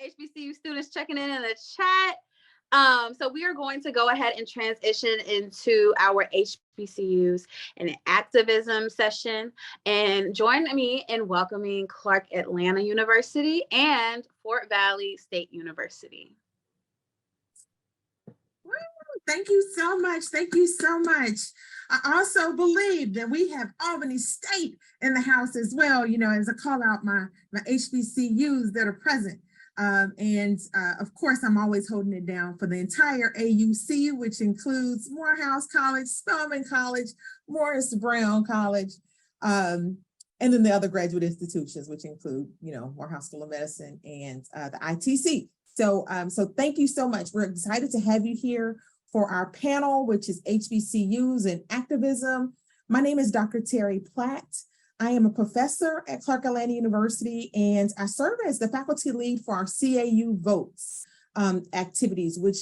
HBCU students checking in the chat. So we are going to go ahead and transition into our HBCUs and activism session. And join me in welcoming Clark Atlanta University and Fort Valley State University. Thank you so much. Thank you so much. I also believe that we have Albany State in the house as well, you know, as I call out my HBCUs that are present. Of course, I'm always holding it down for the entire AUC, which includes Morehouse College, Spelman College, Morris Brown College, and then the other graduate institutions, which include, you know, Morehouse School of Medicine and the ITC. So thank you so much. We're excited to have you here for our panel, which is HBCUs and activism. My name is Dr. Terry Platt. I am a professor at Clark Atlanta University, and I serve as the faculty lead for our CAU Votes activities, which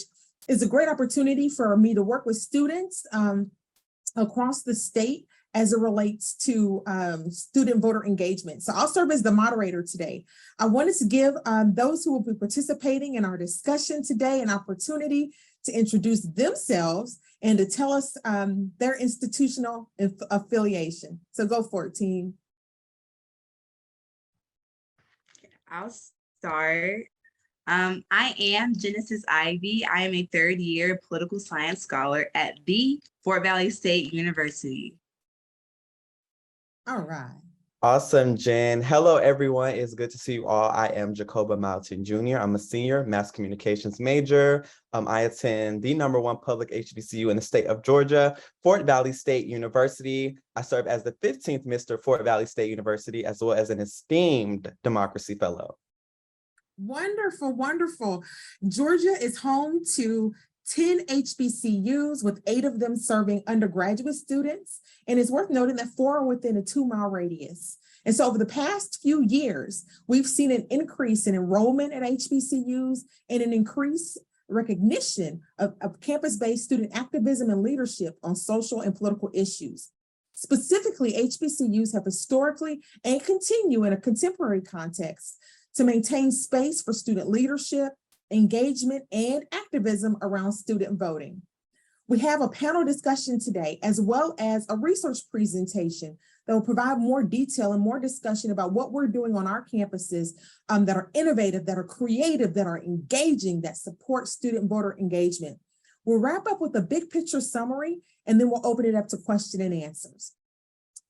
is a great opportunity for me to work with students across the state as it relates to student voter engagement. So I'll serve as the moderator today. I wanted to give those who will be participating in our discussion today an opportunity to introduce themselves and to tell us their institutional affiliation. So go for it, team. I'll start. I am Genesis Ivy. I am a third-year political science scholar at the Fort Valley State University. All right. Awesome, Jen. Hello, everyone. It's good to see you all. I am Jacoba Moulton Jr. I'm a senior mass communications major. I attend the #1 public HBCU in the state of Georgia, Fort Valley State University. I serve as the 15th Mr. Fort Valley State University, as well as an esteemed Democracy Fellow. Wonderful, wonderful. Georgia is home to 10 HBCUs, with 8 of them serving undergraduate students. And it's worth noting that 4 are within a 2-mile radius. And so over the past few years, we've seen an increase in enrollment at HBCUs and an increased recognition of campus-based student activism and leadership on social and political issues. Specifically, HBCUs have historically and continue in a contemporary context to maintain space for student leadership, engagement, and activism around student voting. We have a panel discussion today, as well as a research presentation that will provide more detail and more discussion about what we're doing on our campuses that are innovative, that are creative, that are engaging, that support student voter engagement. We'll wrap up with a big picture summary, and then we'll open it up to question and answers.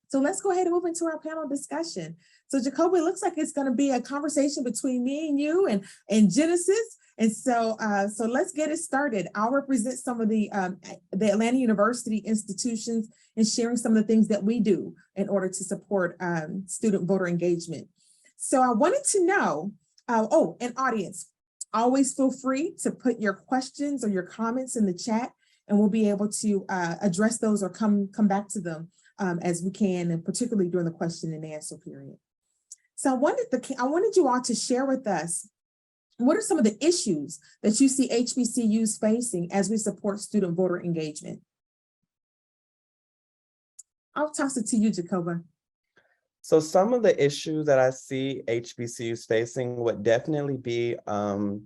So let's go ahead and move into our panel discussion. So Jacoby, it looks like it's going to be a conversation between me and you and Genesis. And so let's get it started. I'll represent some of the Atlanta University institutions and sharing some of the things that we do in order to support student voter engagement. So I wanted to know, and audience, always feel free to put your questions or your comments in the chat, and we'll be able to address those or come back to them as we can, and particularly during the question and answer period. So I wanted you all to share with us, what are some of the issues that you see HBCUs facing as we support student voter engagement? I'll toss it to you, Jacoba. So some of the issues that I see HBCUs facing would definitely be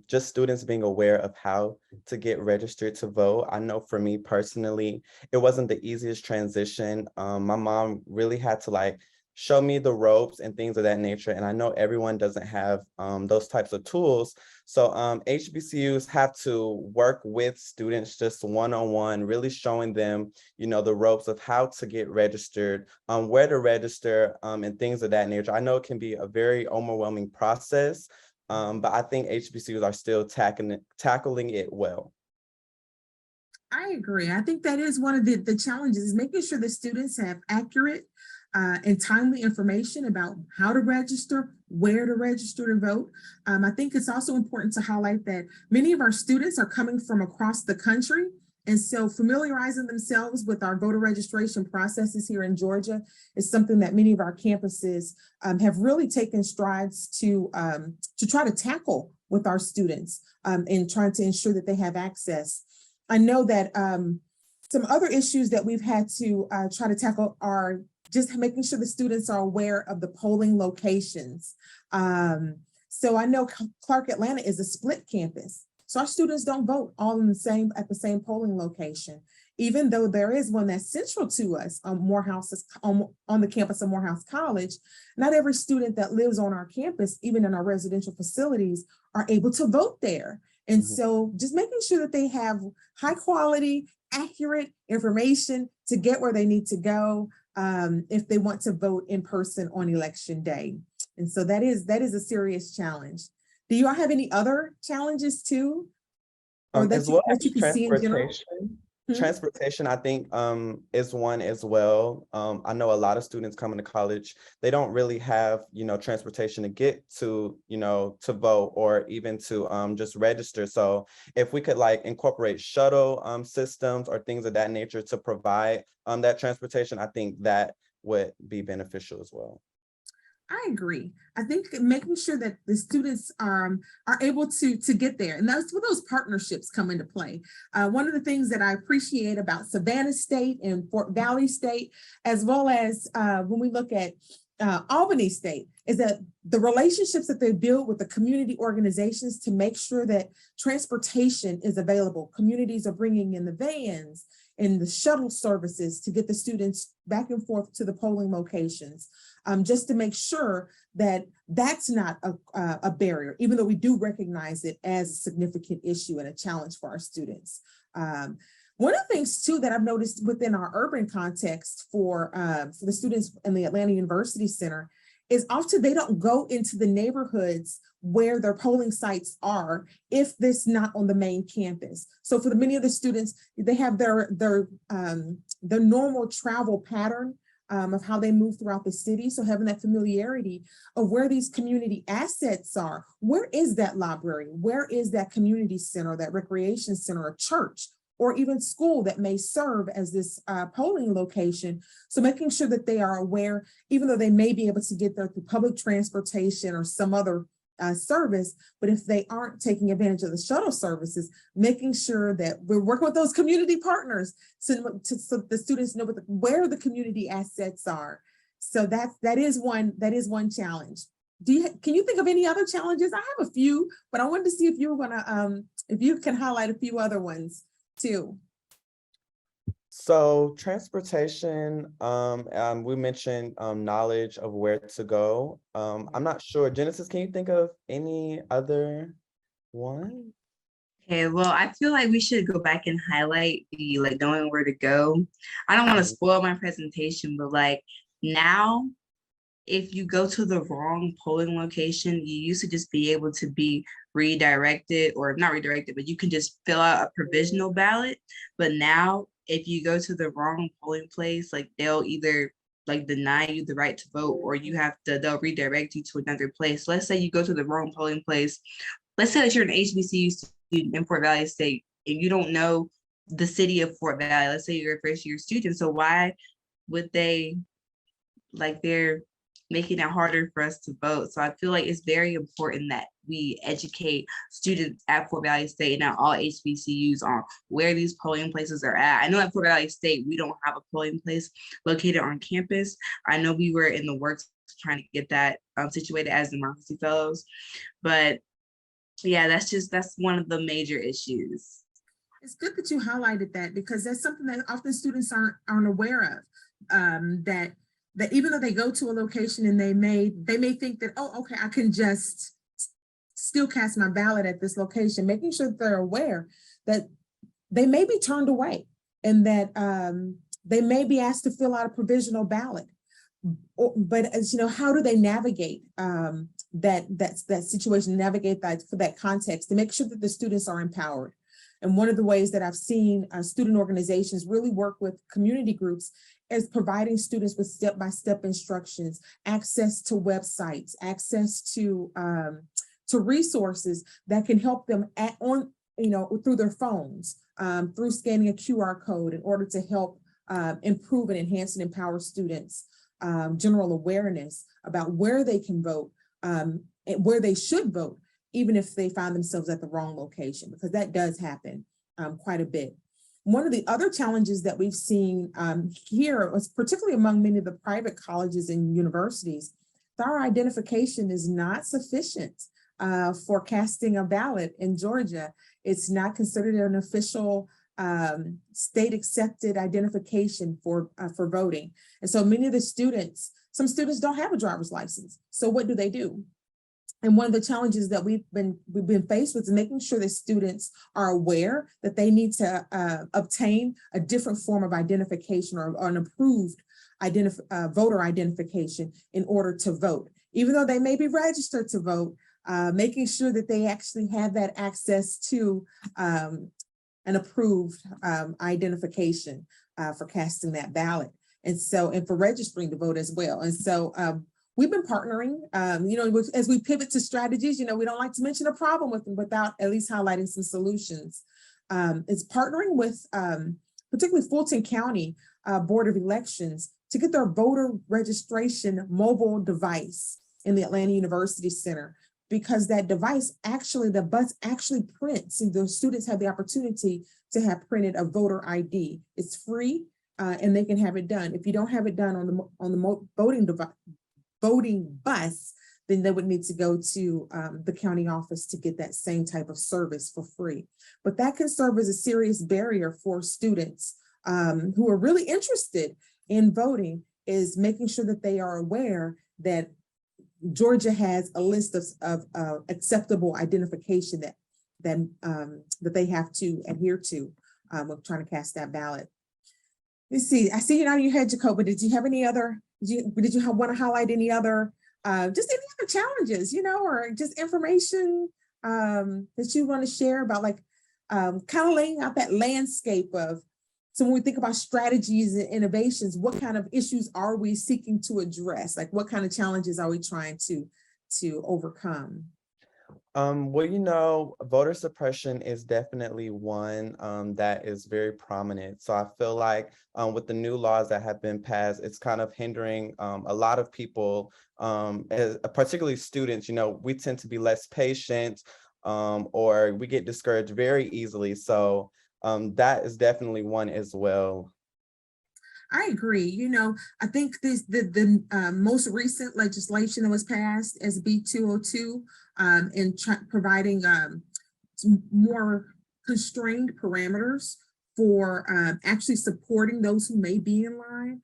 just students being aware of how to get registered to vote. I know for me personally, it wasn't the easiest transition. My mom really had to show me the ropes and things of that nature. And I know everyone doesn't have those types of tools. So HBCUs have to work with students just one-on-one, really showing them, the ropes of how to get registered, where to register, and things of that nature. I know it can be a very overwhelming process, but I think HBCUs are still tackling it well. I agree. I think that is one of the challenges, is making sure that students have accurate and timely information about how to register, where to register to vote. I think it's also important to highlight that many of our students are coming from across the country. And so familiarizing themselves with our voter registration processes here in Georgia is something that many of our campuses have really taken strides to try to tackle with our students and trying to ensure that they have access. I know that some other issues that we've had to try to tackle are just making sure the students are aware of the polling locations. So I know Clark Atlanta is a split campus. So our students don't vote all in at the same polling location, even though there is one that's central to us on on the campus of Morehouse College. Not every student that lives on our campus, even in our residential facilities, are able to vote there. And so just making sure that they have high quality, accurate information to get where they need to go if they want to vote in person on election day. And so that is a serious challenge. Do you all have any other challenges too? Or As well as that you can see in general? transportation, I think is one as well. I know a lot of students coming to college, they don't really have, transportation to get to, to vote or even to just register. So if we could like incorporate shuttle systems or things of that nature to provide that transportation, I think that would be beneficial as well. I agree. I think making sure that the students are able to get there, and that's where those partnerships come into play. One of the things that I appreciate about Savannah State and Fort Valley State, as well as when we look at Albany State, is that the relationships that they build with the community organizations to make sure that transportation is available. Communities are bringing in the vans and the shuttle services to get the students back and forth to the polling locations, just to make sure that that's not a barrier, even though we do recognize it as a significant issue and a challenge for our students. One of the things too that I've noticed within our urban context for the students in the Atlanta University Center is often they don't go into the neighborhoods where their polling sites are if this not on the main campus. So for many of the students, they have their normal travel pattern of how they move throughout the city. So having that familiarity of where these community assets are, where is that library? Where is that community center, that recreation center, a church, or even school that may serve as this polling location. So making sure that they are aware, even though they may be able to get there through public transportation or some other service, but if they aren't taking advantage of the shuttle services, making sure that we're working with those community partners so the students know where the community assets are. So that is one challenge. Can you think of any other challenges? I have a few, but I wanted to see if you were gonna if you can highlight a few other ones too. So transportation, we mentioned knowledge of where to go. I'm not sure. Genesis, can you think of any other one? Okay, well, I feel like we should go back and highlight the like knowing where to go. I don't want to spoil my presentation, but like now, if you go to the wrong polling location, you used to just be able to be redirected, or not redirected, but you can just fill out a provisional ballot. But now, if you go to the wrong polling place, like they'll either like deny you the right to vote, or they'll redirect you to another place. Let's say you go to the wrong polling place. Let's say that you're an HBCU student in Fort Valley State and you don't know the city of Fort Valley. Let's say you're a first year student. So why would they're making it harder for us to vote? So I feel like it's very important that we educate students at Fort Valley State and at all HBCUs on where these polling places are at. I know at Fort Valley State, we don't have a polling place located on campus. I know we were in the works trying to get that situated as democracy fellows, but yeah, that's one of the major issues. It's good that you highlighted that, because that's something that often students aren't aware of, that even though they go to a location and they may think that, oh, okay, I can just still cast my ballot at this location, making sure that they're aware that they may be turned away and that they may be asked to fill out a provisional ballot. But as you know, how do they navigate that situation, navigate that for that context to make sure that the students are empowered? And one of the ways that I've seen student organizations really work with community groups is providing students with step-by-step instructions, access to websites, access to resources that can help them through their phones, through scanning a QR code in order to help improve and enhance and empower students' general awareness about where they can vote and where they should vote, even if they find themselves at the wrong location, because that does happen quite a bit. One of the other challenges that we've seen here, was particularly among many of the private colleges and universities, that our identification is not sufficient. for casting a ballot in Georgia. It's not considered an official state accepted identification for voting. And so many of the students, some students don't have a driver's license. So what do? And one of the challenges that we've been faced with is making sure that students are aware that they need to obtain a different form of identification or an approved voter identification in order to vote. Even though they may be registered to vote, making sure that they actually have that access to an approved identification for casting that ballot. And for registering to vote as well. And so we've been partnering, as we pivot to strategies, we don't like to mention a problem with them without at least highlighting some solutions. It's partnering with particularly Fulton County Board of Elections to get their voter registration mobile device in the Atlanta University Center, because that device the bus actually prints, and the students have the opportunity to have printed a voter ID. It's free, and they can have it done. If you don't have it done on the voting bus, then they would need to go to the county office to get that same type of service for free. But that can serve as a serious barrier for students who are really interested in voting, is making sure that they are aware that Georgia has a list of acceptable identification that they have to adhere to when trying to cast that ballot. Let's see, I see you nodding your head, Jacoba. Did you have any other, did you want to highlight any other, just any other challenges, or just information that you want to share about, kind of laying out that landscape of, so when we think about strategies and innovations, what kind of issues are we seeking to address? Like, what kind of challenges are we trying to overcome? Well, voter suppression is definitely one that is very prominent. So I feel like with the new laws that have been passed, it's kind of hindering a lot of people, particularly students. We tend to be less patient, or we get discouraged very easily. So that is definitely one as well. I agree. I think the most recent legislation that was passed, SB 202, in providing more constrained parameters for actually supporting those who may be in line.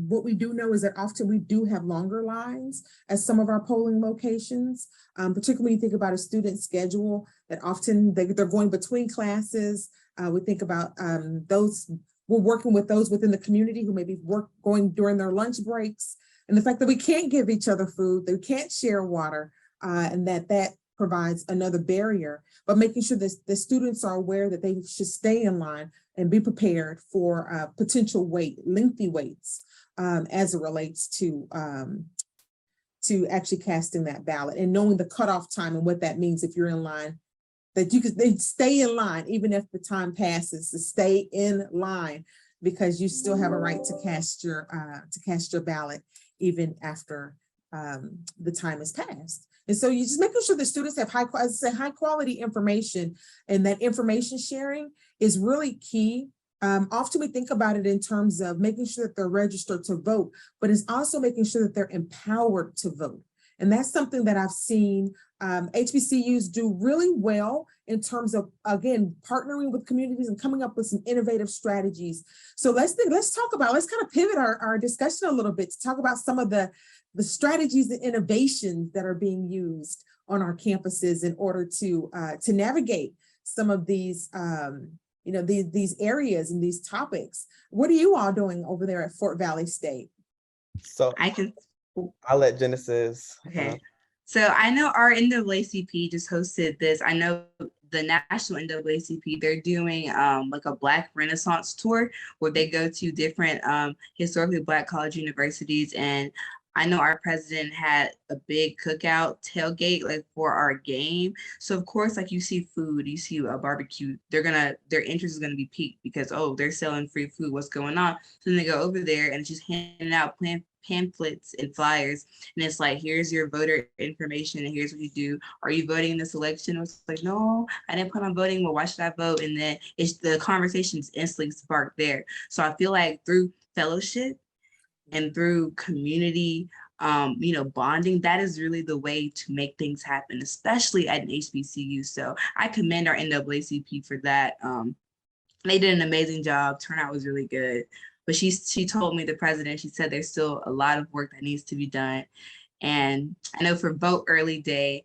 What we do know is that often we do have longer lines at some of our polling locations, particularly when you think about a student schedule, that often they're going between classes. We think about we're working with those within the community who may be going during their lunch breaks, and the fact that we can't give each other food, that we can't share water, and that provides another barrier. But making sure that the students are aware that they should stay in line and be prepared for potential lengthy waits as it relates to actually casting that ballot, and knowing the cutoff time and what that means if you're in line, that they stay in line even if the time passes, to stay in line, because you still have a right to cast your ballot even after the time has passed. And so you just making sure the students have high quality information, and that information sharing is really key. Often we think about it in terms of making sure that they're registered to vote, but it's also making sure that they're empowered to vote. And that's something that I've seen HBCUs do really well in terms of, again, partnering with communities and coming up with some innovative strategies. So let's kind of pivot our discussion a little bit to talk about some of the strategies and innovations that are being used on our campuses in order to navigate some of these these areas and these topics. What are you all doing over there at Fort Valley State? So I'll let Genesis. Okay. So I know our NAACP just hosted this. I know the national NAACP, they're doing like a Black Renaissance tour where they go to different historically Black college universities. And I know our president had a big cookout tailgate for our game. So of course, you see food, you see a barbecue, their interest is gonna be piqued because, oh, they're selling free food, what's going on? So then they go over there and just handing out pamphlets and flyers, and it's here's your voter information and here's what you do. Are you voting in this election? It's no, I didn't plan on voting. Well, why should I vote? And then the conversation's instantly sparked there. So I feel through fellowship and through community bonding, that is really the way to make things happen, especially at an HBCU. So I commend our NAACP for that. They did an amazing job. Turnout was really good. But she told me, the president, she said there's still a lot of work that needs to be done. And I know for Vote Early Day,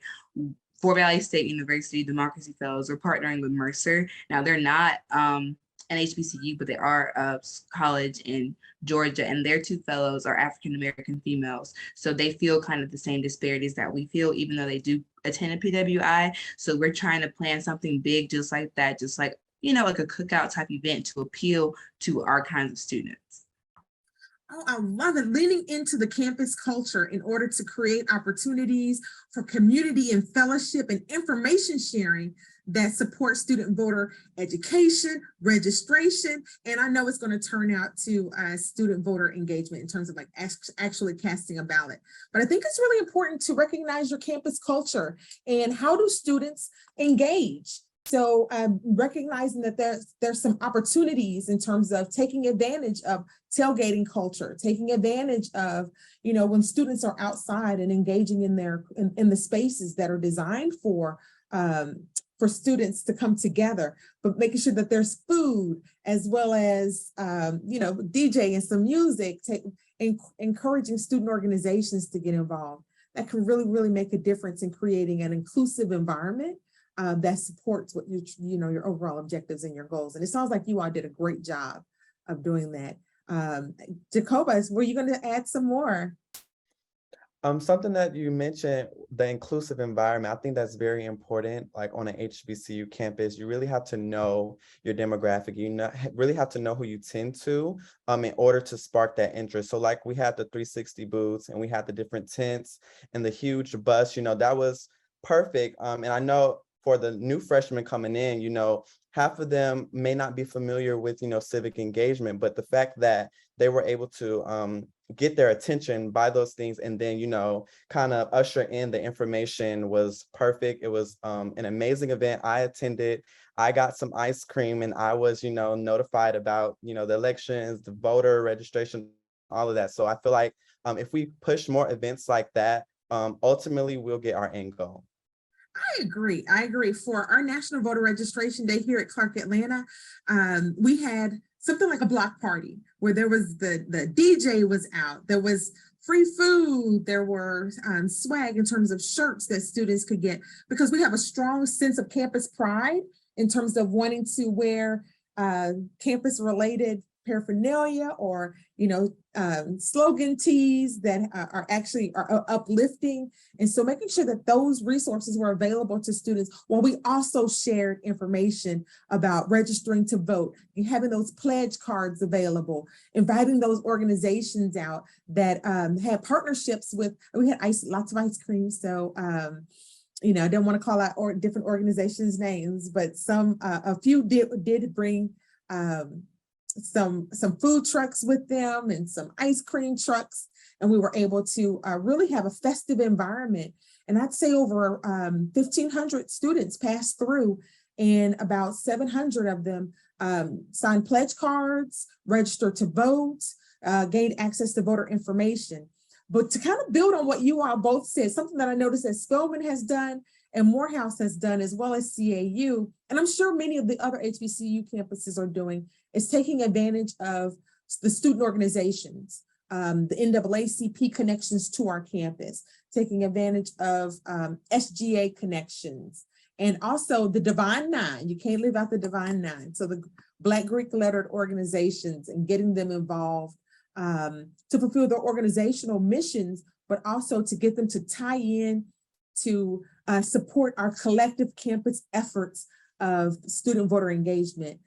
Fort Valley State University Democracy Fellows are partnering with Mercer. Now they're not an HBCU, but they are a college in Georgia, and their two fellows are African-American females. So they feel kind of the same disparities that we feel, even though they do attend a PWI. So we're trying to plan something big just like that, just like, like a cookout type event to appeal to our kinds of students. Oh, I love it. Leaning into the campus culture in order to create opportunities for community and fellowship and information sharing that support student voter education, registration, and I know it's going to turn out to student voter engagement in terms of like actually casting a ballot. But I think it's really important to recognize your campus culture and how do students engage. So recognizing that there's some opportunities in terms of taking advantage of tailgating culture, taking advantage of, when students are outside and engaging in the spaces that are designed for students to come together, but making sure that there's food as well as, DJ and some music, encouraging student organizations to get involved. That can really, really make a difference in creating an inclusive environment that supports what your overall objectives and your goals. And it sounds like you all did a great job of doing that. Jacobus, were you going to add some more? Something that you mentioned, the inclusive environment, I think that's very important. Like on an HBCU campus, you really have to know your demographic. You really have to know who you tend to in order to spark that interest. So like we had the 360 booths and we had the different tents and the huge bus, that was perfect. And I know for the new freshmen coming in, half of them may not be familiar with, civic engagement, but the fact that they were able to get their attention by those things and then, kind of usher in the information was perfect. It was an amazing event. I attended, I got some ice cream and I was, notified about, the elections, the voter registration, all of that. So I feel like if we push more events like that, ultimately we'll get our end goal. I agree. For our National Voter Registration Day here at Clark Atlanta, we had something like a block party where there was the DJ was out, there was free food, there were swag in terms of shirts that students could get, because we have a strong sense of campus pride in terms of wanting to wear campus related paraphernalia or slogan tees that are actually uplifting, and so making sure that those resources were available to students, while we also shared information about registering to vote and having those pledge cards available, inviting those organizations out that had partnerships with. We had lots of ice cream, so I don't want to call out different organizations' names, but a few did bring some food trucks with them and some ice cream trucks, and we were able to really have a festive environment. And I'd say over 1,500 students passed through, and about 700 of them signed pledge cards, registered to vote, gained access to voter information. But to kind of build on what you all both said, something that I noticed that Spelman has done and Morehouse has done, as well as CAU, and I'm sure many of the other HBCU campuses are doing, is taking advantage of the student organizations, the NAACP connections to our campus, taking advantage of SGA connections, and also the Divine Nine. You can't leave out the Divine Nine. So the Black Greek lettered organizations and getting them involved to fulfill their organizational missions, but also to get them to tie in to support our collective campus efforts of student voter engagement.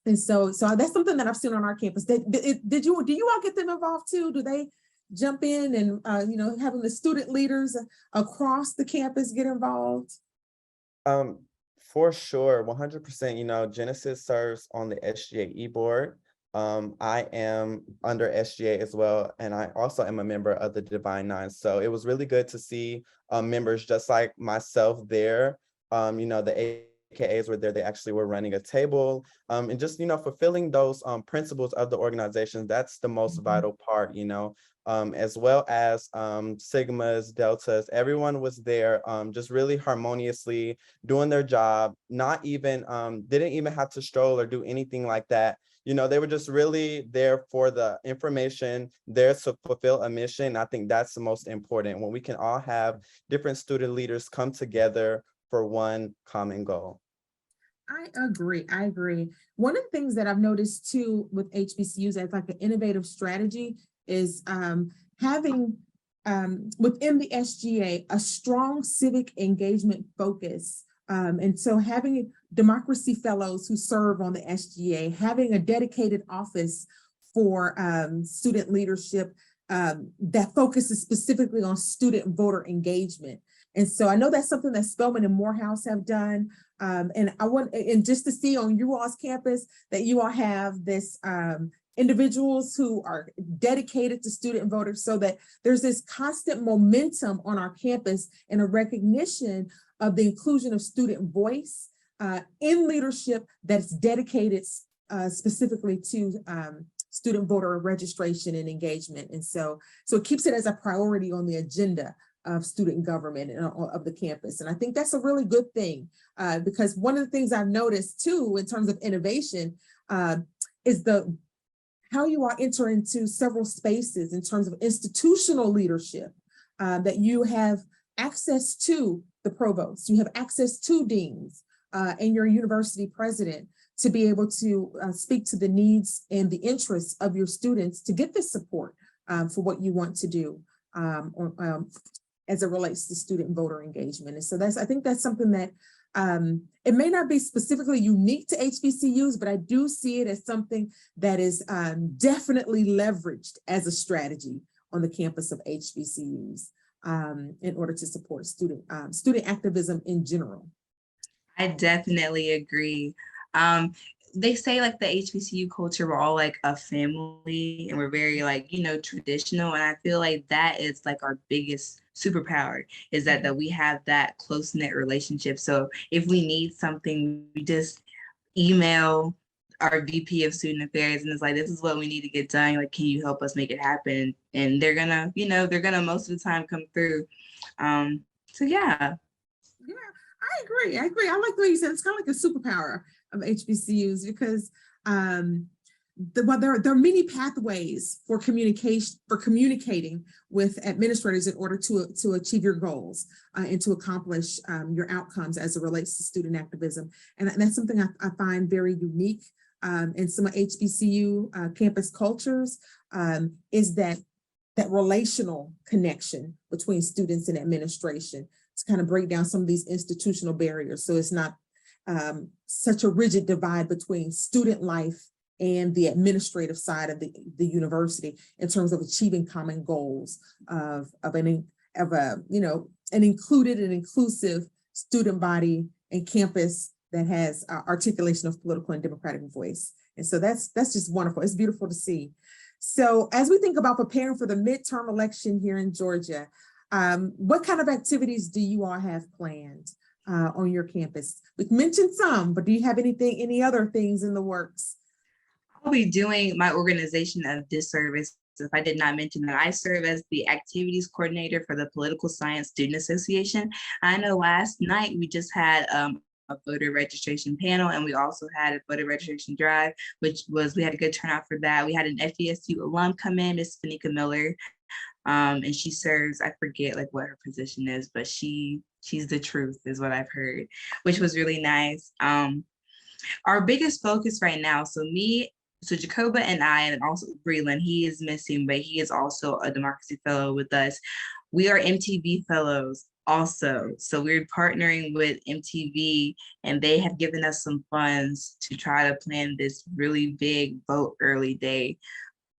And so that's something that I've seen on our campus. Do you all get them involved too? Do they jump in and having the student leaders across the campus get involved? For sure, 100%. Genesis serves on the SGAE board. I am under SGA as well, and I also am a member of the Divine Nine. So it was really good to see members just like myself there. The AKAs were there. They actually were running a table and just fulfilling those principles of the organization. That's the most vital part. as well as Sigmas, Deltas. Everyone was there, just really harmoniously doing their job, not even, didn't even have to stroll or do anything like that. You know, they were just really there for the information, there to fulfill a mission. I think that's the most important, when we can all have different student leaders come together for one common goal. I agree. I agree. One of the things that I've noticed too with HBCUs as like an innovative strategy is having within the SGA a strong civic engagement focus. And so having democracy fellows who serve on the SGA, having a dedicated office for student leadership that focuses specifically on student voter engagement. And so I know that's something that Spelman and Morehouse have done. And I want, and just to see on you all's campus that you all have this individuals who are dedicated to student voters, so that there's this constant momentum on our campus and a recognition of the inclusion of student voice in leadership that's dedicated specifically to student voter registration and engagement. And so it keeps it as a priority on the agenda of student government and of the campus. And I think that's a really good thing because one of the things I've noticed too, in terms of innovation, is how you all enter into several spaces in terms of institutional leadership, that you have access to the provost, you have access to deans and your university president to be able to speak to the needs and the interests of your students to get this support for what you want to do as it relates to student voter engagement. And so I think that's something that it may not be specifically unique to HBCUs, but I do see it as something that is definitely leveraged as a strategy on the campus of HBCUs in order to support student activism in general. I definitely agree. They say like the HBCU culture, we're all like a family and we're very like, you know, traditional. And I feel like that is like our biggest superpower, is that we have that close-knit relationship. So if we need something, we just email our VP of Student Affairs and it's like, this is what we need to get done. Like, can you help us make it happen? And they're gonna, you know, most of the time come through. So yeah. Yeah, I agree. I like the way you said it's kind of like a superpower of HBCUs because there are many pathways for communicating with administrators in order to achieve your goals and to accomplish your outcomes as it relates to student activism. And that's something I find very unique in some of HBCU campus cultures is that relational connection between students and administration to kind of break down some of these institutional barriers. So it's not such a rigid divide between student life and the administrative side of the university in terms of achieving common goals of an included and inclusive student body and campus that has articulation of political and democratic voice. And so that's just wonderful. It's beautiful to see. So as we think about preparing for the midterm election here in Georgia, what kind of activities do you all have planned on your campus? We've mentioned some, but do you have any other things in the works? I'll be doing my organization a disservice if I did not mention that I serve as the activities coordinator for the Political Science Student Association. I know last night we just had a voter registration panel, and we also had a voter registration drive, we had a good turnout for that. We had an FESU alum come in, Miss Fanika Miller, and she serves, I forget like what her position is, but she's the truth is what I've heard, which was really nice. Our biggest focus right now, so Jacoba and I, and also Breland, he is missing, but he is also a democracy fellow with us. We are MTV fellows also. So we're partnering with MTV and they have given us some funds to try to plan this really big vote early day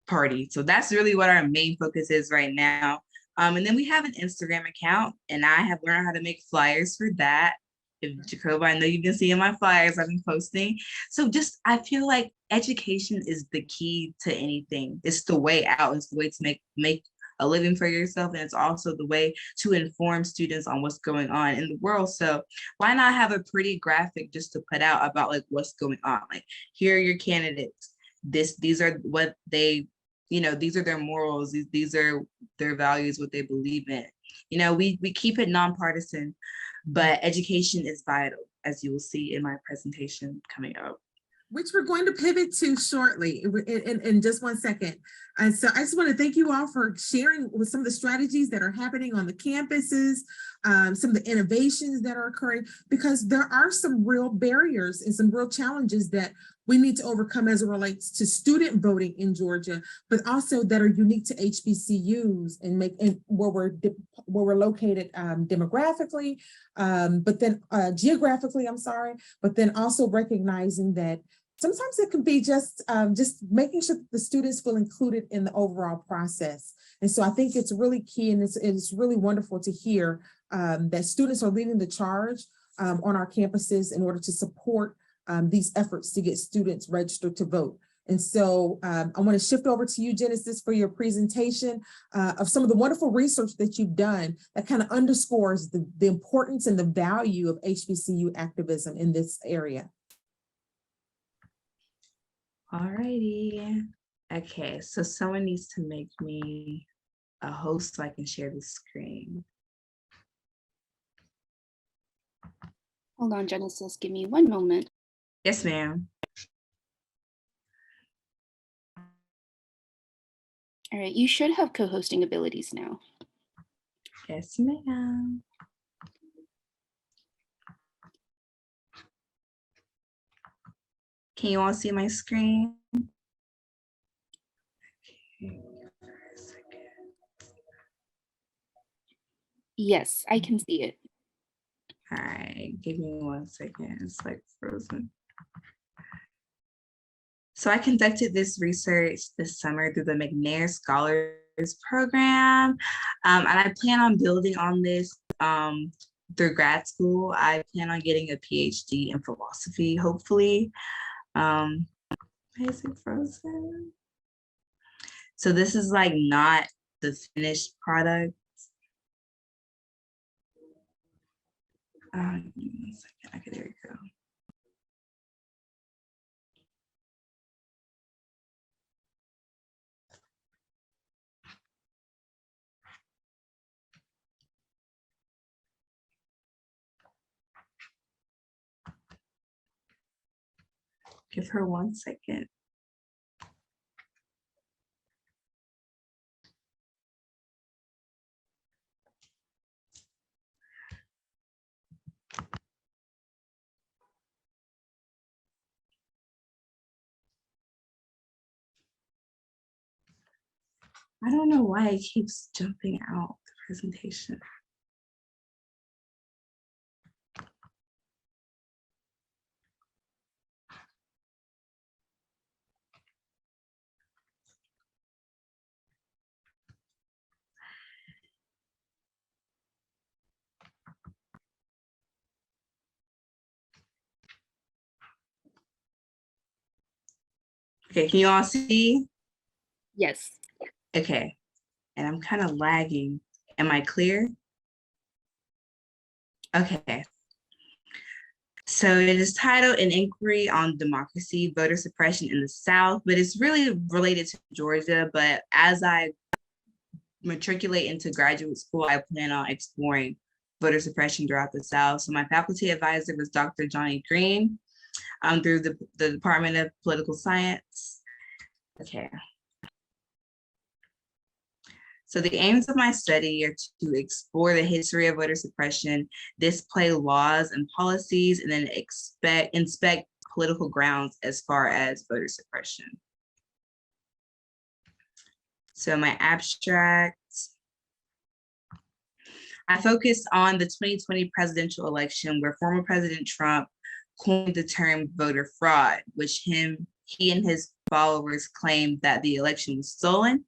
party. So that's really what our main focus is right now. And then we have an Instagram account and I have learned how to make flyers for that. If Jacoba, I know you've been seeing my flyers I've been posting. So I feel like education is the key to anything. It's the way out. It's the way to make a living for yourself. And it's also the way to inform students on what's going on in the world. So why not have a pretty graphic just to put out about like what's going on? Like, here are your candidates. These are what they these are their morals, these are their values, what they believe in. We keep it nonpartisan, but education is vital, as you will see in my presentation coming up. Which we're going to pivot to shortly in just 1 second. And so I just want to thank you all for sharing with some of the strategies that are happening on the campuses, some of the innovations that are occurring, because there are some real barriers and some real challenges that we need to overcome as it relates to student voting in Georgia, but also that are unique to HBCUs and where we're located demographically, but then geographically, I'm sorry, but then also recognizing that sometimes it can be just making sure the students feel included in the overall process. And so I think it's really key, and it's really wonderful to hear that students are leading the charge on our campuses in order to support these efforts to get students registered to vote. And so I want to shift over to you, Genesis, for your presentation of some of the wonderful research that you've done that kind of underscores the importance and the value of HBCU activism in this area. Alrighty. Okay, so someone needs to make me a host so I can share the screen. Hold on, Genesis, give me 1 moment. Yes, ma'am. All right, you should have co-hosting abilities now. Yes, ma'am. Can you all see my screen? Okay, for a second. Yes, I can see it. All right, give me 1 second. It's like frozen. So I conducted this research this summer through the McNair Scholars Program, and I plan on building on this through grad school. I plan on getting a PhD in philosophy, hopefully. Why is it frozen? So this is like not the finished product. Give me 1 second. Okay, there we go. Give her 1 second. I don't know why it keeps jumping out the presentation. Okay, can you all see? Yes. Okay, and I'm kind of lagging. Am I clear? Okay. So it is titled An Inquiry on Democracy, Voter Suppression in the South, but it's really related to Georgia. But as I matriculate into graduate school, I plan on exploring voter suppression throughout the South. So my faculty advisor was Dr. Johnny Green through the Department of Political Science. Okay. So the aims of my study are to explore the history of voter suppression, display laws and policies, and then inspect political grounds as far as voter suppression. So my abstracts, I focused on the 2020 presidential election where former President Trump coined the term voter fraud, which he and his followers claimed that the election was stolen.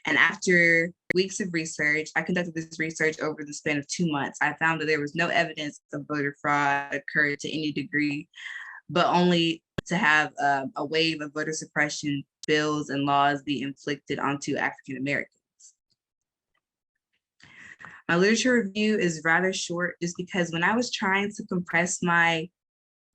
And after weeks of research, I conducted this research over the span of 2 months. I found that there was no evidence of voter fraud occurred to any degree, but only to have a wave of voter suppression bills and laws be inflicted onto African Americans. My literature review is rather short just because when I was trying to compress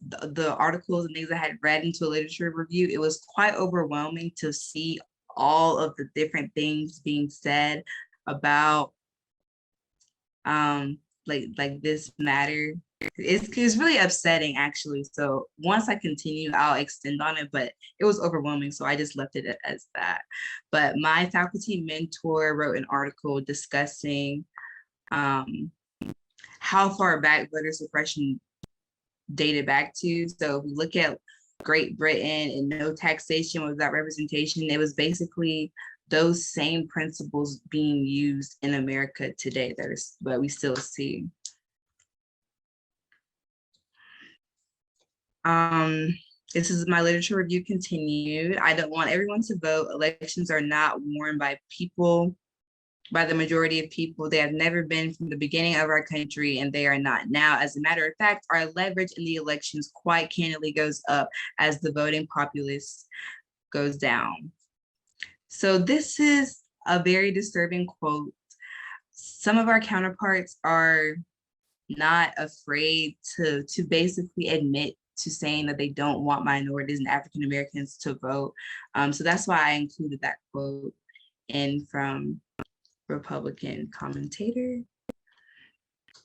the articles and things I had read into a literature review, it was quite overwhelming to see all of the different things being said about like this matter. It's really upsetting, actually. So once I continue, I'll extend on it, but it was overwhelming, so I just left it as that. But my faculty mentor wrote an article discussing how far back voter suppression dated back to. So if we look at Great Britain and no taxation without representation, it was basically those same principles being used in America today that we still see. This is my literature review continued. I don't want everyone to vote. Elections are not won by people, by the majority of people. They have never been from the beginning of our country, and they are not now. As a matter of fact, our leverage in the elections quite candidly goes up as the voting populace goes down. So this is a very disturbing quote. Some of our counterparts are not afraid to basically admit to saying that they don't want minorities and African Americans to vote. So that's why I included that quote in from Republican commentator.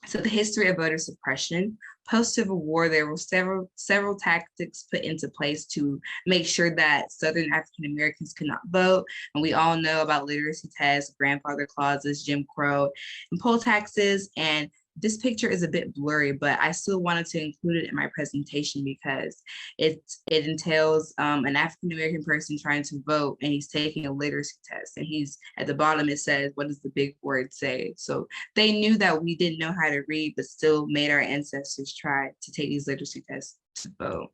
So the history of voter suppression. Post-Civil War, there were several tactics put into place to make sure that Southern African Americans could not vote. And we all know about literacy tests, grandfather clauses, Jim Crow, and poll taxes. And this picture is a bit blurry, but I still wanted to include it in my presentation because it entails an African American person trying to vote, and he's taking a literacy test, and he's at the bottom, it says, what does the big word say? So they knew that we didn't know how to read, but still made our ancestors try to take these literacy tests to vote.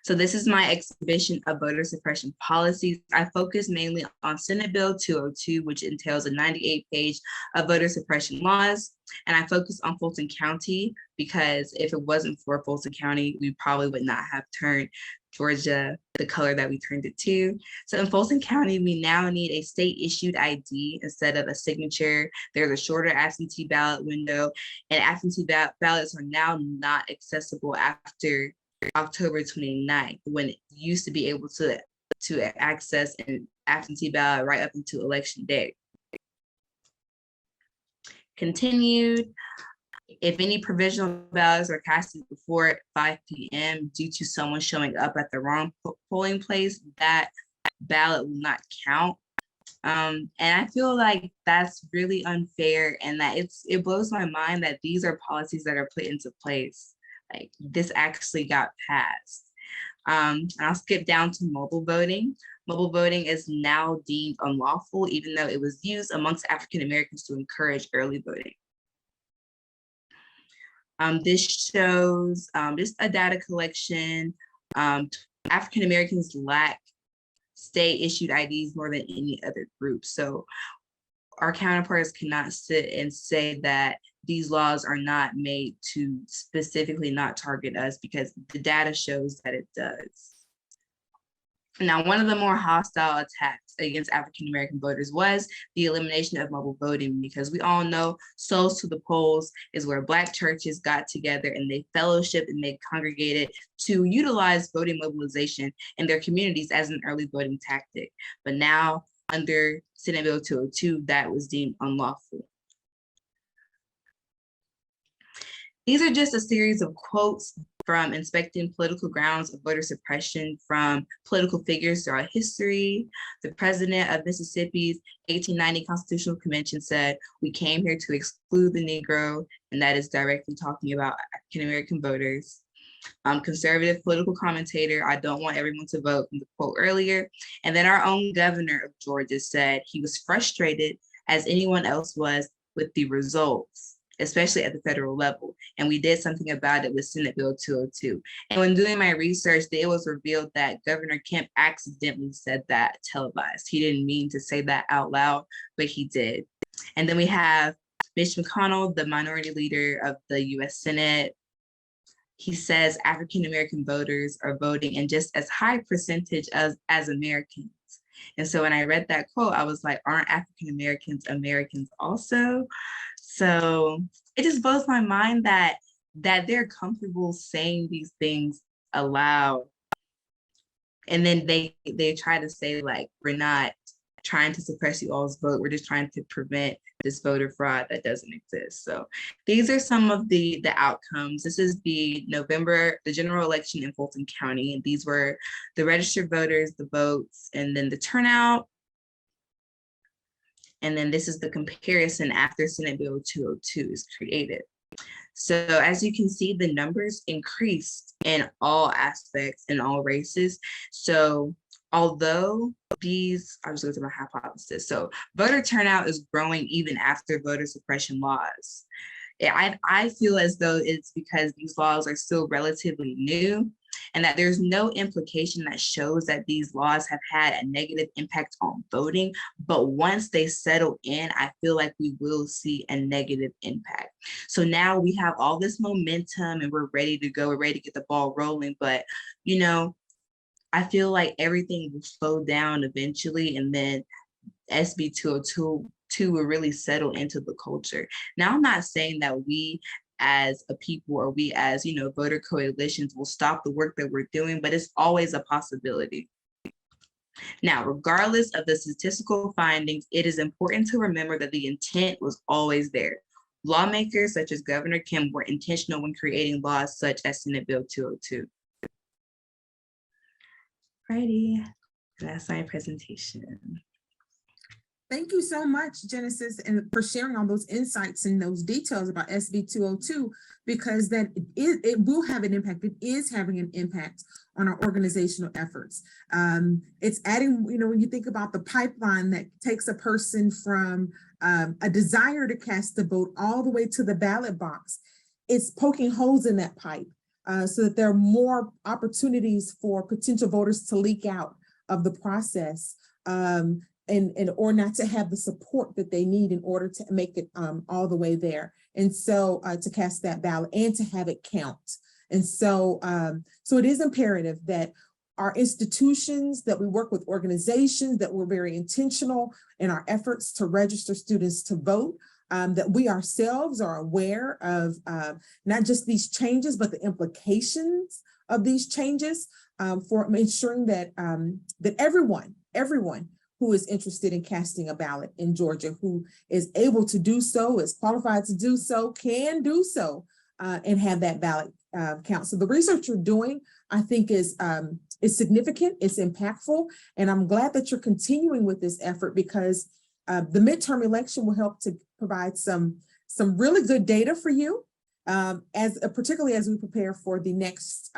So this is my exhibition of voter suppression policies. I focus mainly on Senate Bill 202, which entails a 98-page of voter suppression laws. And I focus on Fulton County because if it wasn't for Fulton County, we probably would not have turned Georgia the color that we turned it to. So in Fulton County, we now need a state-issued ID instead of a signature. There's a shorter absentee ballot window, and absentee ballots are now not accessible after October 29th, when it used to be able to access an absentee ballot right up until election day. Continued, if any provisional ballots are casted before 5 p.m. due to someone showing up at the wrong polling place, that ballot will not count. And I feel like that's really unfair, and that it blows my mind that these are policies that are put into place. Like this actually got passed. I'll skip down to mobile voting. Mobile voting is now deemed unlawful, even though it was used amongst African Americans to encourage early voting. This shows just a data collection. African Americans lack state-issued IDs more than any other group. So our counterparts cannot sit and say that these laws are not made to specifically not target us, because the data shows that it does. Now, one of the more hostile attacks against African American voters was the elimination of mobile voting, because we all know Souls to the Polls is where Black churches got together and they fellowshiped and they congregated to utilize voting mobilization in their communities as an early voting tactic. But now, under Senate Bill 202, that was deemed unlawful. These are just a series of quotes from inspecting political grounds of voter suppression from political figures throughout history. The president of Mississippi's 1890 Constitutional Convention said, "We came here to exclude the Negro," and that is directly talking about African American voters. Conservative political commentator, "I don't want everyone to vote," from the quote earlier. And then our own governor of Georgia said he was frustrated, as anyone else was, with the results, especially at the federal level. And we did something about it with Senate Bill 202. And when doing my research, it was revealed that Governor Kemp accidentally said that televised. He didn't mean to say that out loud, but he did. And then we have Mitch McConnell, the minority leader of the US Senate. He says African American voters are voting in just as high percentage as Americans. And so when I read that quote, I was like, aren't African Americans Americans also? So it just blows my mind that they're comfortable saying these things aloud. And then they try to say like, we're not trying to suppress you all's vote. We're just trying to prevent this voter fraud that doesn't exist. So these are some of the outcomes. This is the general election in Fulton County. And these were the registered voters, the votes, and then the turnout. And then this is the comparison after Senate Bill 202 is created. So as you can see, the numbers increased in all aspects, in all races. So although I was looking at my hypothesis. So voter turnout is growing even after voter suppression laws. I feel as though it's because these laws are still relatively new and that there's no implication that shows that these laws have had a negative impact on voting. But once they settle in, I feel like we will see a negative impact. So now we have all this momentum and we're ready to go. We're ready to get the ball rolling. But, you know, I feel like everything will slow down eventually, and then SB 202 will really settle into the culture. Now, I'm not saying that we as a people or we as, voter coalitions will stop the work that we're doing, but it's always a possibility. Now, regardless of the statistical findings, it is important to remember that the intent was always there. Lawmakers such as Governor Kim were intentional when creating laws such as Senate Bill 202. Alrighty, that's my presentation. Thank you so much, Genesis, and for sharing all those insights and those details about SB 202, because it will have an impact. It is having an impact on our organizational efforts. It's adding, when you think about the pipeline that takes a person from a desire to cast a vote all the way to the ballot box, it's poking holes in that pipe so that there are more opportunities for potential voters to leak out of the process. Or not to have the support that they need in order to make it all the way there. And so to cast that ballot and to have it count. And so, so it is imperative that our institutions, that we work with organizations, that we're very intentional in our efforts to register students to vote, that we ourselves are aware of not just these changes, but the implications of these changes for ensuring that, that everyone who is interested in casting a ballot in Georgia, who is able to do so, is qualified to do so, can do so, and have that ballot count. So the research you're doing, I think, is significant, it's impactful, and I'm glad that you're continuing with this effort, because the midterm election will help to provide some really good data for you, particularly as we prepare for the next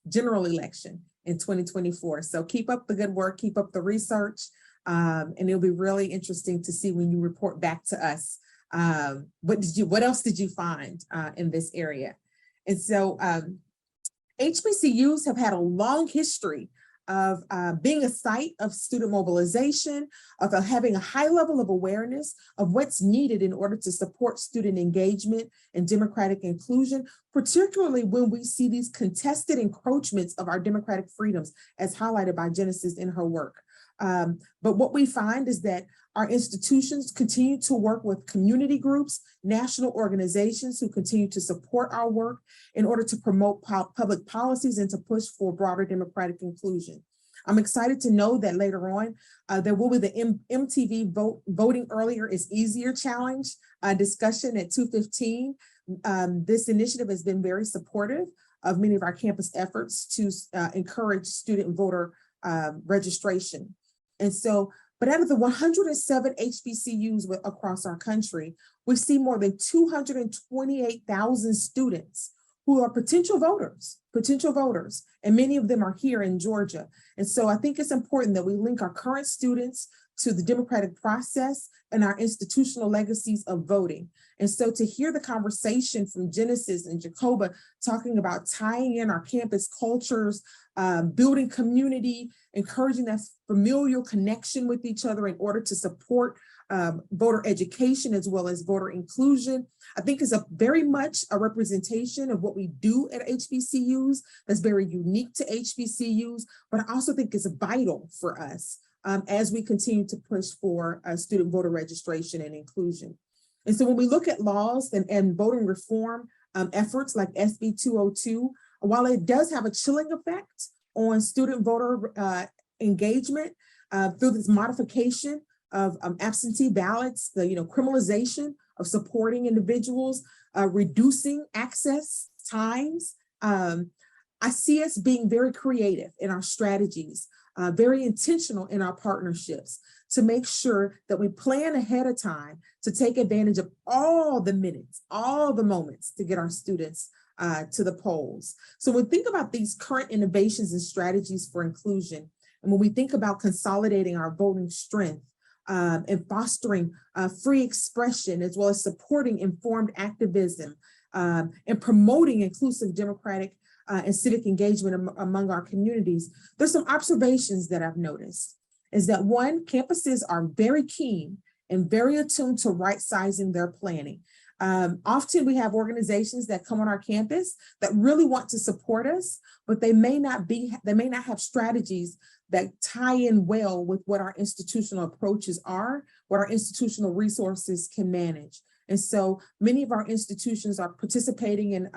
general election in 2024. So keep up the good work, keep up the research, and it'll be really interesting to see when you report back to us. What else did you find in this area? And so HBCUs have had a long history of being a site of student mobilization, of having a high level of awareness of what's needed in order to support student engagement and democratic inclusion, particularly when we see these contested encroachments of our democratic freedoms, as highlighted by Genesis in her work. But what we find is that our institutions continue to work with community groups, national organizations who continue to support our work in order to promote public policies and to push for broader democratic inclusion. I'm excited to know that later on, there will be the MTV Voting Earlier is Easier Challenge discussion at 2:15. This initiative has been very supportive of many of our campus efforts to encourage student voter registration. And so, but out of the 107 HBCUs across our country, we see more than 228,000 students who are potential voters, and many of them are here in Georgia. And so I think it's important that we link our current students to the democratic process and our institutional legacies of voting. And so to hear the conversation from Genesis and Jacoba talking about tying in our campus cultures, building community, encouraging that familial connection with each other in order to support voter education as well as voter inclusion, I think is very much a representation of what we do at HBCUs that's very unique to HBCUs, but I also think it's vital for us as we continue to push for student voter registration and inclusion. And so when we look at laws and voting reform efforts like SB 202, while it does have a chilling effect on student voter engagement through this modification of absentee ballots, the criminalization of supporting individuals, reducing access times. I see us being very creative in our strategies, very intentional in our partnerships to make sure that we plan ahead of time to take advantage of all the minutes, all the moments to get our students to the polls. So when we think about these current innovations and strategies for inclusion, and when we think about consolidating our voting strength and fostering free expression, as well as supporting informed activism and promoting inclusive democratic and civic engagement among our communities, there's some observations that I've noticed. Is that one, campuses are very keen and very attuned to right-sizing their planning. Often we have organizations that come on our campus that really want to support us, but they may not have strategies that tie in well with what our institutional approaches are, what our institutional resources can manage. And so many of our institutions are participating in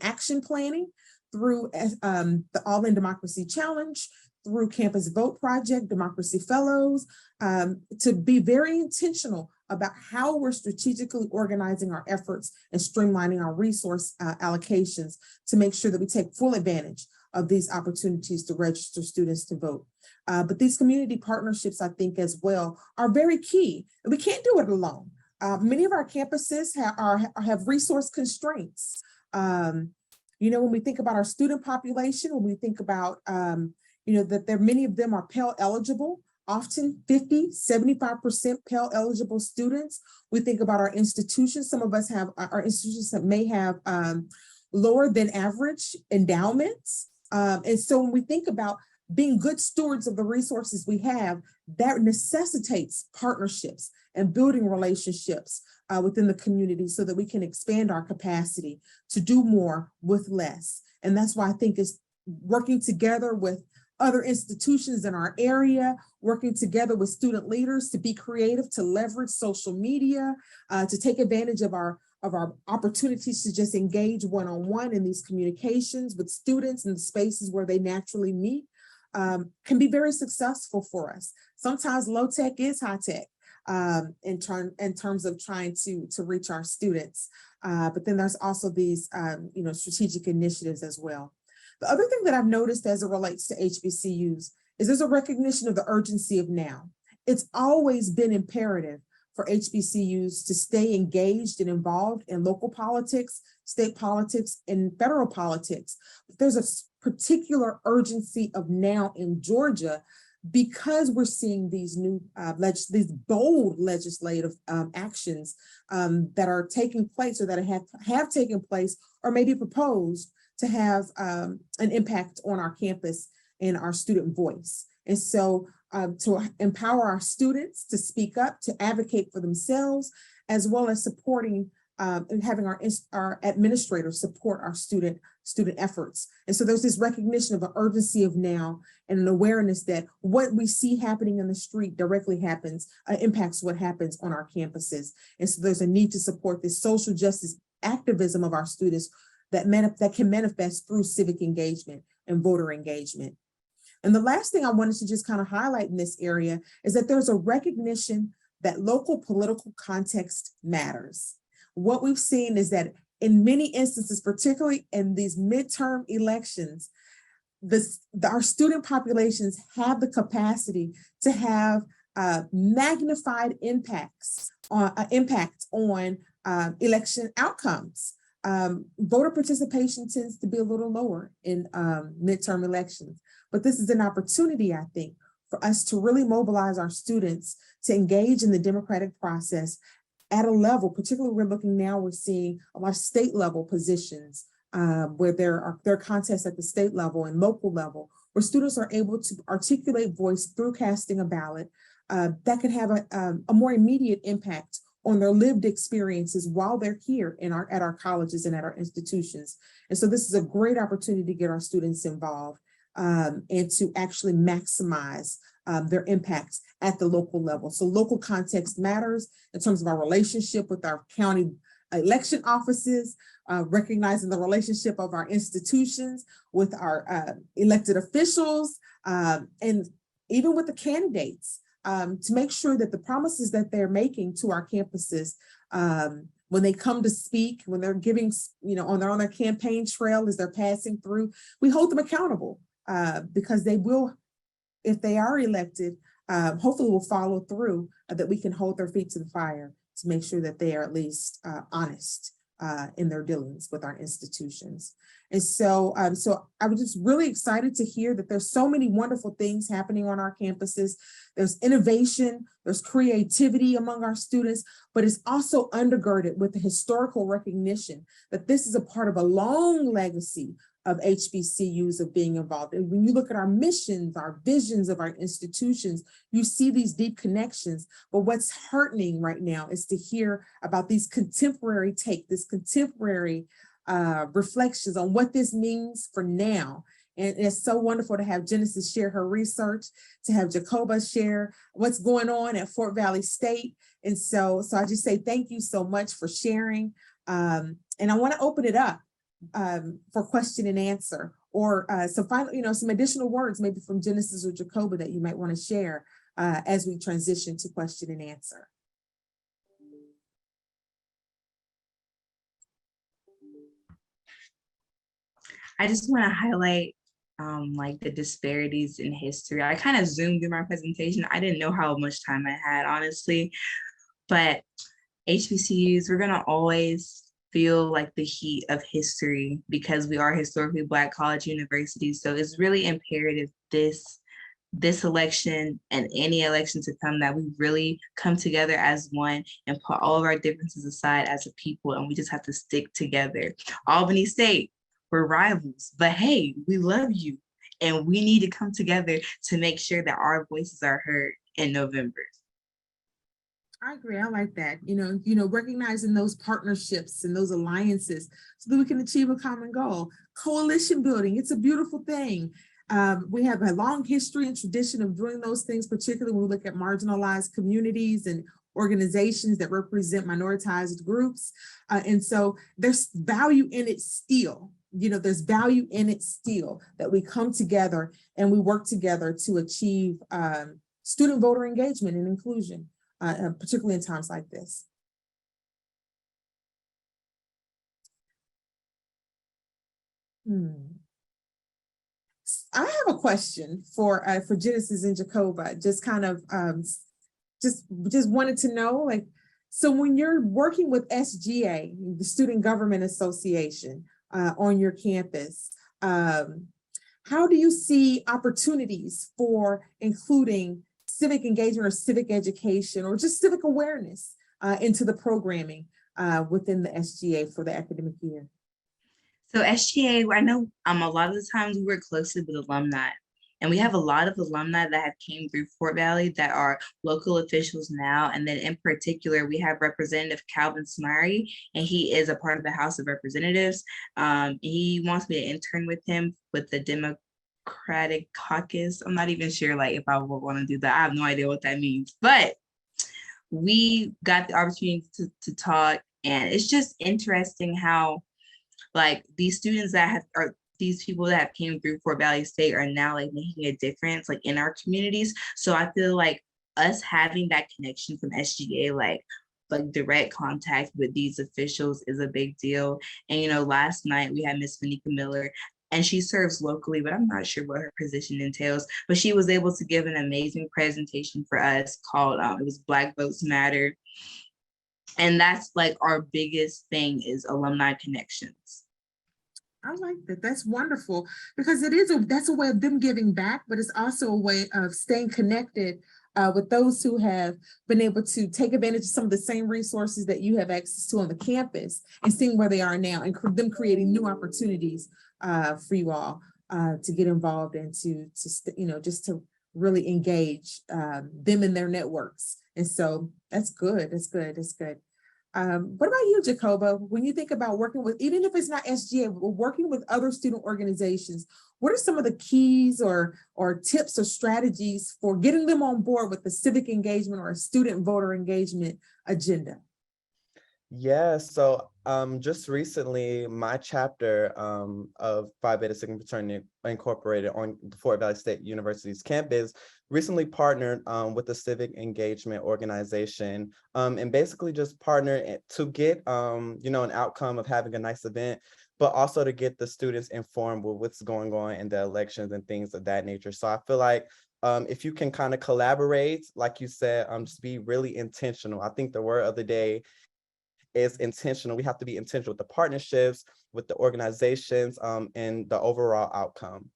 action planning through the All in Democracy Challenge, through Campus Vote Project, Democracy Fellows, to be very intentional about how we're strategically organizing our efforts and streamlining our resource allocations to make sure that we take full advantage of these opportunities to register students to vote. But these community partnerships, I think as well, are very key. We can't do it alone. Many of our campuses have resource constraints. When we think about our student population, when we think about that many of them are Pell eligible, often 50, 75% Pell eligible students. We think about our institutions. Some of us have our institutions that may have lower than average endowments. And so when we think about being good stewards of the resources we have, that necessitates partnerships and building relationships within the community so that we can expand our capacity to do more with less. And that's why I think it's working together with other institutions in our area, working together with student leaders to be creative, to leverage social media, to take advantage of our opportunities to just engage one-on-one in these communications with students in the spaces where they naturally meet, can be very successful for us. Sometimes low tech is high tech in terms of trying to reach our students. But then there's also these strategic initiatives as well. The other thing that I've noticed as it relates to HBCUs is there's a recognition of the urgency of now. It's always been imperative for HBCUs to stay engaged and involved in local politics, state politics, and federal politics. But there's a particular urgency of now in Georgia because we're seeing these new, these bold legislative actions that are taking place or that have taken place or maybe proposed to have an impact on our campus and our student voice. And so to empower our students to speak up, to advocate for themselves, as well as supporting and having our administrators support our student efforts. And so there's this recognition of an urgency of now and an awareness that what we see happening in the street directly impacts what happens on our campuses. And so there's a need to support this social justice activism of our students that can manifest through civic engagement and voter engagement. And the last thing I wanted to just kind of highlight in this area is that there's a recognition that local political context matters. What we've seen is that in many instances, particularly in these midterm elections, our student populations have the capacity to have magnified impact on election outcomes. Voter participation tends to be a little lower in midterm elections, but this is an opportunity, I think, for us to really mobilize our students to engage in the democratic process at a level, particularly we're seeing a lot of state level positions where there are contests at the state level and local level, where students are able to articulate voice through casting a ballot that can have a more immediate impact on their lived experiences while they're here at our colleges and at our institutions. And so this is a great opportunity to get our students involved and to actually maximize their impacts at the local level. So local context matters in terms of our relationship with our county election offices, recognizing the relationship of our institutions with our elected officials, and even with the candidates, to make sure that the promises that they're making to our campuses, when they come to speak, when they're giving, on their campaign trail as they're passing through, we hold them accountable, because they will, if they are elected, hopefully will follow through, that we can hold their feet to the fire to make sure that they are at least honest in their dealings with our institutions. And so I was just really excited to hear that there's so many wonderful things happening on our campuses. There's innovation, there's creativity among our students, but it's also undergirded with the historical recognition that this is a part of a long legacy of HBCUs of being involved. And when you look at our missions, our visions of our institutions, you see these deep connections. But what's heartening right now is to hear about these contemporary reflections on what this means for now. And it's so wonderful to have Genesis share her research, to have Jacoba share what's going on at Fort Valley State. And so I just say thank you so much for sharing. And I want to open it up for question and answer, or some final, some additional words maybe from Genesis or Jacoba that you might want to share as we transition to question and answer. I just want to highlight like the disparities in history. I kind of zoomed through my presentation. I didn't know how much time I had, honestly, but HBCUs, we're gonna always feel like the heat of history because we are historically Black college universities. So it's really imperative this election and any election to come that we really come together as one and put all of our differences aside as a people, and we just have to stick together. Albany State, we're rivals, but hey, we love you, and we need to come together to make sure that our voices are heard in November. I agree. I like that. Recognizing those partnerships and those alliances so that we can achieve a common goal. Coalition building, it's a beautiful thing. We have a long history and tradition of doing those things, particularly when we look at marginalized communities and organizations that represent minoritized groups. And so there's value in it still. There's value in it still that we come together and we work together to achieve student voter engagement and inclusion, particularly in times like this. I have a question for Genesis and Jacoba. Just kind of just wanted to know, so when you're working with SGA, the Student Government Association, on your campus, how do you see opportunities for including civic engagement or civic education or just civic awareness into the programming within the SGA for the academic year? So SGA, I know a lot of the times we work closely with alumni, and we have a lot of alumni that have came through Fort Valley that are local officials now. And then in particular, we have Representative Calvin Smyrie, and he is a part of the House of Representatives. He wants me to intern with him with the Democratic Caucus. I'm not even sure if I would want to do that. I have no idea what that means, but we got the opportunity to talk, and it's just interesting how these students these people that have came through Fort Valley State are now making a difference in our communities. So I feel like us having that connection from SGA, like direct contact with these officials is a big deal. And last night we had Miss Fanika Miller, and she serves locally, but I'm not sure what her position entails, but she was able to give an amazing presentation for us called, it was Black Votes Matter. And that's our biggest thing is alumni connections. I like that. That's wonderful, because that's a way of them giving back, but it's also a way of staying connected with those who have been able to take advantage of some of the same resources that you have access to on the campus and seeing where they are now and them creating new opportunities for you all to get involved and to just to really engage them in their networks. And so that's good. That's good. That's good. What about you, Jacoba? When you think about working with, even if it's not SGA, but working with other student organizations, what are some of the keys or tips or strategies for getting them on board with the civic engagement or student voter engagement agenda? Yeah, so just recently, my chapter of Phi Beta Sigma Fraternity Incorporated on the Fort Valley State University's campus recently partnered with the civic engagement organization and basically just partnered to get you know, an outcome of having a nice event, but also to get the students informed with what's going on in the elections and things of that nature. So I feel like if you can kind of collaborate, like you said, just be really intentional. I think the word of the day is intentional. We have to be intentional with the partnerships, with the organizations, and the overall outcome.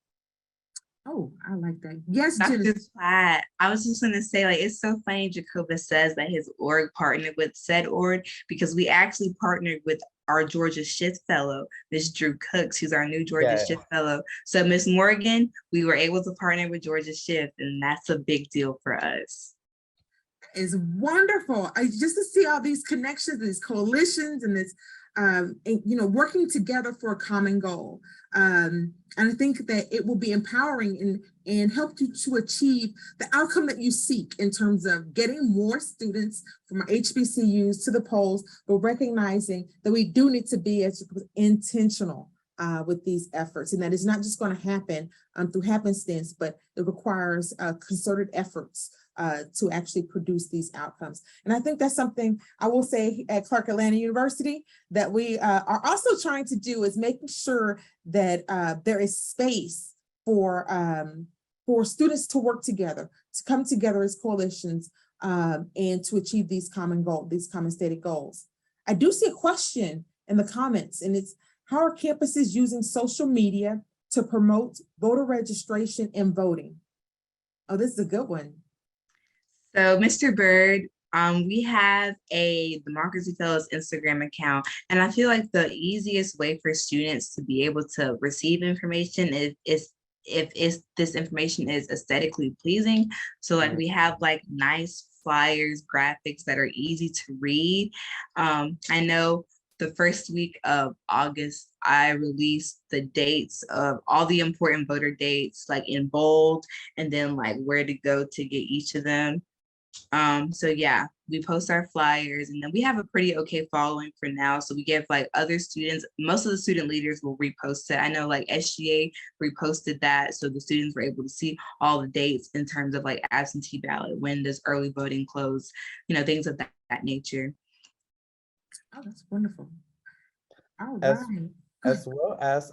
Oh, I like that. Yes, Dr. Genesis. Platt, I was just gonna say, like, it's so funny Jacobus says that his org partnered with said org because we actually partnered with our Georgia Shift Fellow, Miss Drew Cooks, who's our new Georgia Yeah. Shift Fellow. So Miss Morgan, we were able to partner with Georgia Shift, and that's a big deal for us. Is wonderful. Just to see all these connections, these coalitions, and this, and, you know, working together for a common goal. And I think that it will be empowering and help you to achieve the outcome that you seek in terms of getting more students from our HBCUs to the polls, but recognizing that we do need to be as intentional with these efforts, and that is not just going to happen through happenstance, but it requires concerted efforts to actually produce these outcomes. And I think that's something I will say at Clark Atlanta University that we are also trying to do, is making sure that there is space for students to work together, to come together as coalitions, and to achieve these common goals, these common stated goals. I do see a question in the comments, and it's, how are campuses using social media to promote voter registration and voting? Oh, this is a good one. So, Mr. Bird, we have a Democracy Fellows Instagram account, and I feel like the easiest way for students to be able to receive information is if this information is aesthetically pleasing. So, like, we have like nice flyers, graphics that are easy to read. I know the first week of August, I released the dates of all the important voter dates, like in bold, and then like where to go to get each of them. So yeah, we post our flyers, and then we have a pretty okay following for now. So we give like other students, most of the student leaders will repost it. I know like SGA reposted that, so the students were able to see all the dates in terms of like absentee ballot, when does early voting close, you know, things of that nature. Oh, that's wonderful. All As, right. as well as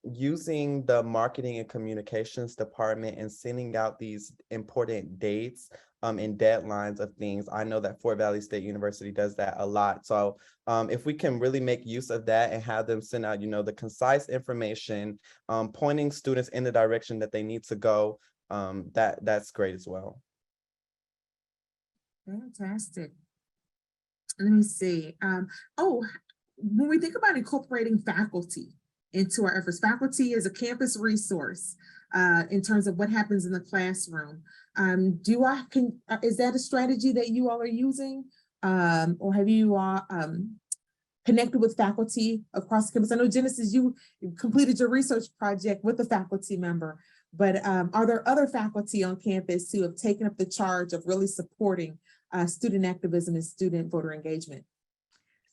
using the marketing and communications department and sending out these important dates and deadlines of things. I know that Fort Valley State University does that a lot. So if we can really make use of that and have them send out, you know, the concise information, pointing students in the direction that they need to go, that's great as well. Fantastic. Let me see. When we think about incorporating faculty into our efforts, faculty is a campus resource in terms of what happens in the classroom. Is that a strategy that you all are using? Or have you connected with faculty across campus? I know, Genesis, you completed your research project with a faculty member, but are there other faculty on campus who have taken up the charge of really supporting student activism and student voter engagement?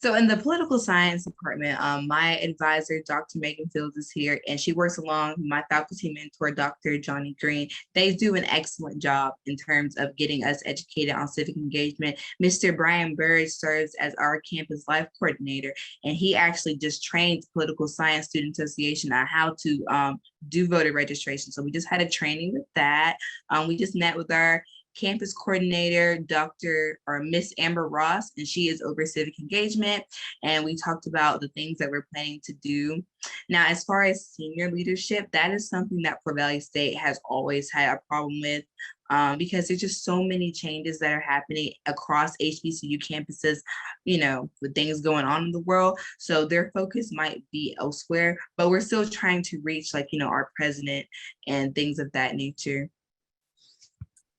So in the political science department, my advisor, Dr. Megan Fields, is here, and she works along my faculty mentor, Dr. Johnny Green. They do an excellent job in terms of getting us educated on civic engagement. Mr. Brian Bird serves as our campus life coordinator, and he actually just trains Political Science Student Association on how to do voter registration. So we just had a training with that. We just met with our campus coordinator, Miss Amber Ross, and she is over civic engagement. And we talked about the things that we're planning to do. Now, as far as senior leadership, that is something that Fort Valley State has always had a problem with, because there's just so many changes that are happening across HBCU campuses, you know, with things going on in the world. So their focus might be elsewhere, but we're still trying to reach, like, you know, our president and things of that nature.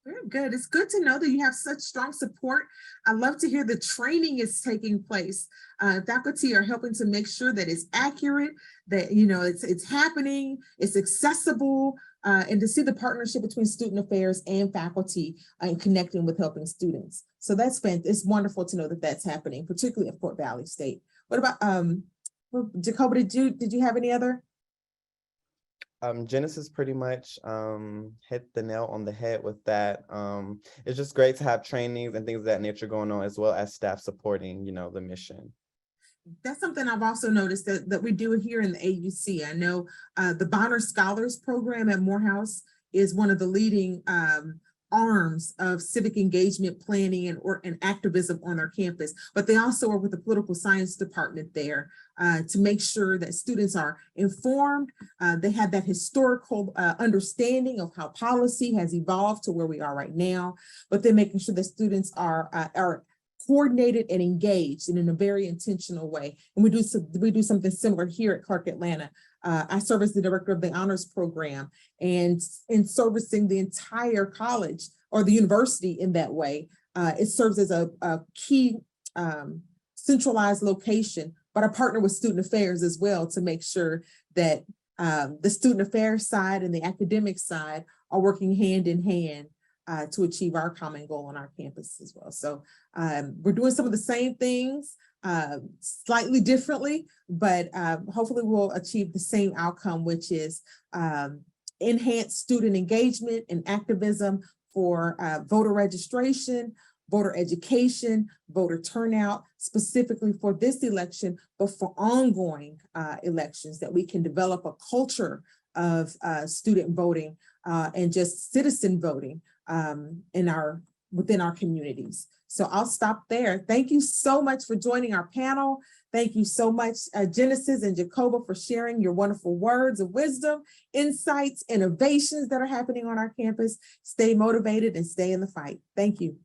Very good. It's good to know that you have such strong support. I love to hear the training is taking place. Faculty are helping to make sure that it's accurate, that, you know, it's happening, it's accessible, and to see the partnership between student affairs and faculty and connecting with helping students. So that's it's wonderful to know that that's happening, particularly at Fort Valley State. What about Jacoba? Did you have any other? Genesis pretty much hit the nail on the head with that. It's just great to have trainings and things of that nature going on, as well as staff supporting, the mission. That's something I've also noticed that we do here in the AUC. I know the Bonner Scholars Program at Morehouse is one of the leading arms of civic engagement planning and activism on our campus, but they also work with the political science department there to make sure that students are informed. They have that historical understanding of how policy has evolved to where we are right now, but they're making sure that students are coordinated and engaged in a very intentional way. And we do something similar here at Clark Atlanta. I serve as the director of the honors program, and in servicing the entire college or the university in that way, it serves as a key centralized location, but I partner with student affairs as well to make sure that the student affairs side and the academic side are working hand in hand to achieve our common goal on our campus as well. So we're doing some of the same things slightly differently, but hopefully we'll achieve the same outcome, which is enhanced student engagement and activism for voter registration, voter education, voter turnout, specifically for this election, but for ongoing elections, that we can develop a culture of student voting and just citizen voting within our communities. So I'll stop there. Thank you so much for joining our panel. Thank you so much, Genesis and Jacoba, for sharing your wonderful words of wisdom, insights, innovations that are happening on our campus. Stay motivated and stay in the fight. Thank you.